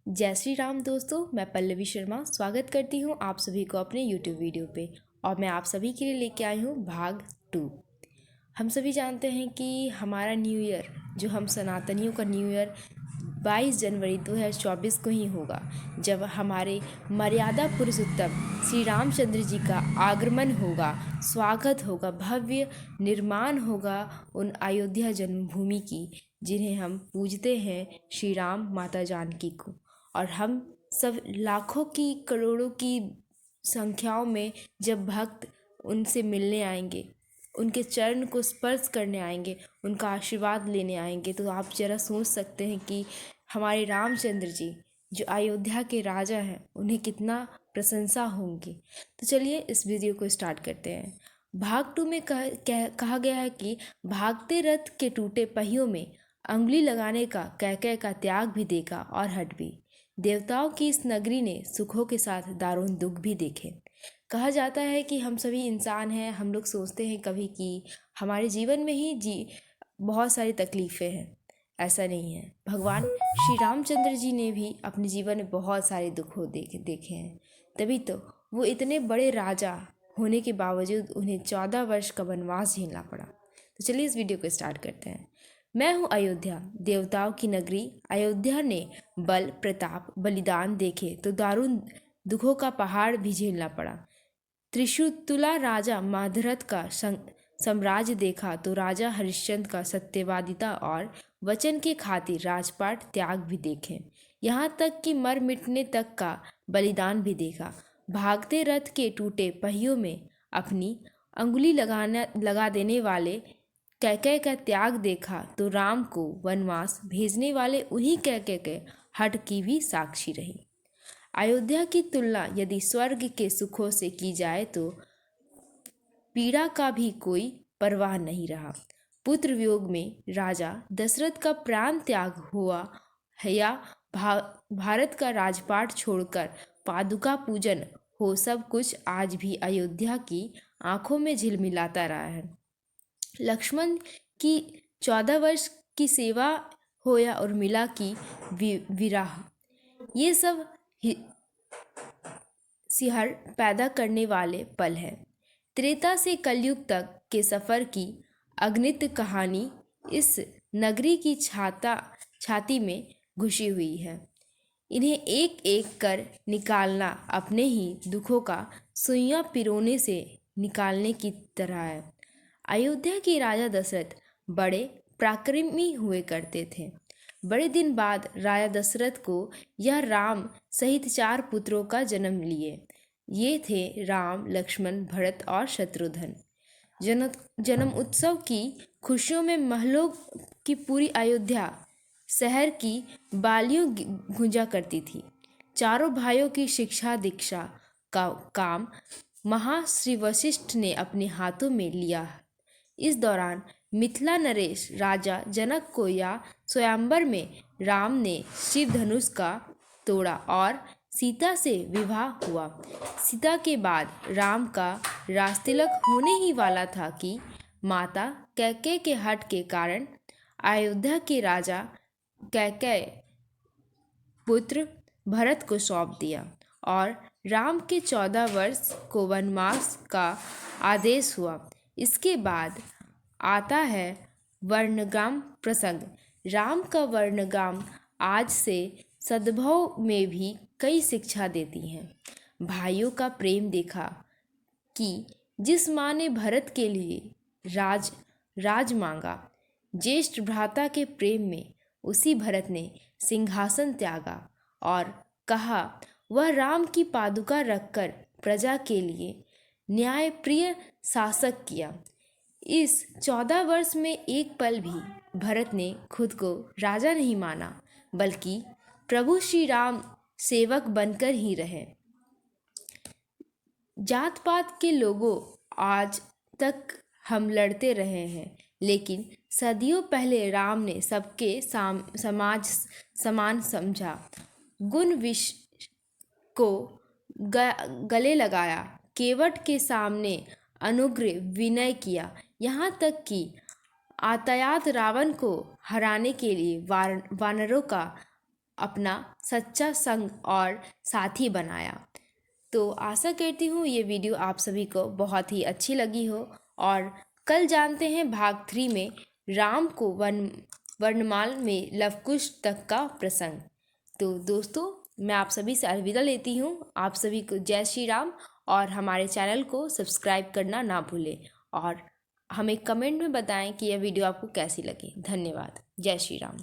जय श्री राम दोस्तों, मैं पल्लवी शर्मा स्वागत करती हूँ आप सभी को अपने YouTube वीडियो पे। और मैं आप सभी के लिए लेके आई हूँ भाग 2। हम सभी जानते हैं कि हमारा न्यू ईयर, जो हम सनातनियों का न्यू ईयर 22 जनवरी 2024 को ही होगा, जब हमारे मर्यादा पुरुषोत्तम श्री रामचंद्र जी का आगमन होगा, स्वागत होगा, भव्य निर्माण होगा उन अयोध्या जन्मभूमि की, जिन्हें हम पूजते हैं श्री राम माता जानकी को। और हम सब लाखों की करोड़ों की संख्याओं में जब भक्त उनसे मिलने आएंगे, उनके चरण को स्पर्श करने आएंगे, उनका आशीर्वाद लेने आएंगे, तो आप जरा सोच सकते हैं कि हमारे रामचंद्र जी जो अयोध्या के राजा हैं, उन्हें कितना प्रशंसा होंगी। तो चलिए इस वीडियो को स्टार्ट करते हैं। भाग 2 में कहा गया है कि भागते रथ के टूटे पहियों में अंगुली लगाने का कैकेय का त्याग भी देखा और हट भी। देवताओं की इस नगरी ने सुखों के साथ दारुण दुख भी देखे। कहा जाता है कि हम सभी इंसान हैं, हम लोग सोचते हैं कभी कि हमारे जीवन में ही बहुत सारी तकलीफ़ें हैं। ऐसा नहीं है, भगवान श्री रामचंद्र जी ने भी अपने जीवन में बहुत सारे दुख देखे हैं। तभी तो वो इतने बड़े राजा होने के बावजूद उन्हें 14 वर्ष का वनवास झेलना पड़ा। तो चलिए इस वीडियो को स्टार्ट करते हैं। मैं हूँ अयोध्या, देवताओं की नगरी। अयोध्या ने बल प्रताप बलिदान देखे तो दारुण दुखों का पहाड़ भी झेलना पड़ा। त्रिशूलतुला राजा माधरथ का साम्राज्य देखा तो राजा हरिश्चंद्र का सत्यवादिता और वचन के खातिर राजपाट त्याग भी देखे। यहाँ तक कि मर मिटने तक का बलिदान भी देखा। भागते रथ के टूटे पहियों में अपनी अंगुली लगा देने वाले कैकेय का त्याग देखा तो राम को वनवास भेजने वाले उन्हीं कैकेय के हठ की भी साक्षी रही। अयोध्या की तुलना यदि स्वर्ग के सुखों से की जाए तो पीड़ा का भी कोई परवाह नहीं रहा। पुत्र वियोग में राजा दशरथ का प्राण त्याग हुआ है या भारत का राजपाट छोड़कर पादुका पूजन हो, सब कुछ आज भी अयोध्या की आंखों में झिलमिलाता रहा है। लक्ष्मण की 14 वर्ष की सेवा होया और मिला की विराह, ये सब सिहर पैदा करने वाले पल हैं। त्रेता से कलयुग तक के सफ़र की अगणित कहानी इस नगरी की छाती में घुसी हुई है। इन्हें एक एक कर निकालना अपने ही दुखों का सुइयां पिरोने से निकालने की तरह है। अयोध्या के राजा दशरथ बड़े पराक्रमी हुए करते थे। बड़े दिन बाद राजा दशरथ को यह राम सहित 4 पुत्रों का जन्म लिए। ये थे राम, लक्ष्मण, भरत और शत्रुघ्न। जन्म उत्सव की खुशियों में महलों की पूरी अयोध्या शहर की बालियों गूंजा करती थी। चारों भाइयों की शिक्षा दीक्षा का काम महाश्री वशिष्ठ ने अपने हाथों में लिया। इस दौरान मिथिला नरेश राजा जनक को या स्वयंवर में राम ने शिव धनुष का तोड़ा और सीता से विवाह हुआ। सीता के बाद राम का राजतिलक होने ही वाला था कि माता कैकेय के हठ के कारण अयोध्या के राजा कैकेय पुत्र भरत को सौंप दिया और राम के 14 वर्ष को वनवास का आदेश हुआ। इसके बाद आता है वर्णगाम प्रसंग। राम का वर्णगाम आज से सद्भाव में भी कई शिक्षा देती हैं। भाइयों का प्रेम देखा कि जिस माँ ने भरत के लिए राज मांगा, ज्येष्ठ भ्राता के प्रेम में उसी भरत ने सिंहासन त्यागा और कहा वह राम की पादुका रखकर प्रजा के लिए न्यायप्रिय शासक किया। इस 14 वर्ष में एक पल भी भरत ने खुद को राजा नहीं माना, बल्कि प्रभु श्री राम सेवक बनकर ही रहे। जात पात के लोगों आज तक हम लड़ते रहे हैं, लेकिन सदियों पहले राम ने सबके समाज समान समझा, गुण विष को गले लगाया, केवट के सामने अनुग्रह विनय किया। यहाँ तक कि आतायात रावण को हराने के लिए वानरों का अपना सच्चा संग और साथी बनाया। तो आशा करती हूँ ये वीडियो आप सभी को बहुत ही अच्छी लगी हो। और कल जानते हैं भाग 3 में राम को वर्णमाल में लवकुश तक का प्रसंग। तो दोस्तों, मैं आप सभी से अलविदा लेती हूँ। आप सभी को जय श्री राम, और हमारे चैनल को सब्सक्राइब करना ना भूलें और हमें कमेंट में बताएं कि यह वीडियो आपको कैसी लगी। धन्यवाद। जय श्री राम।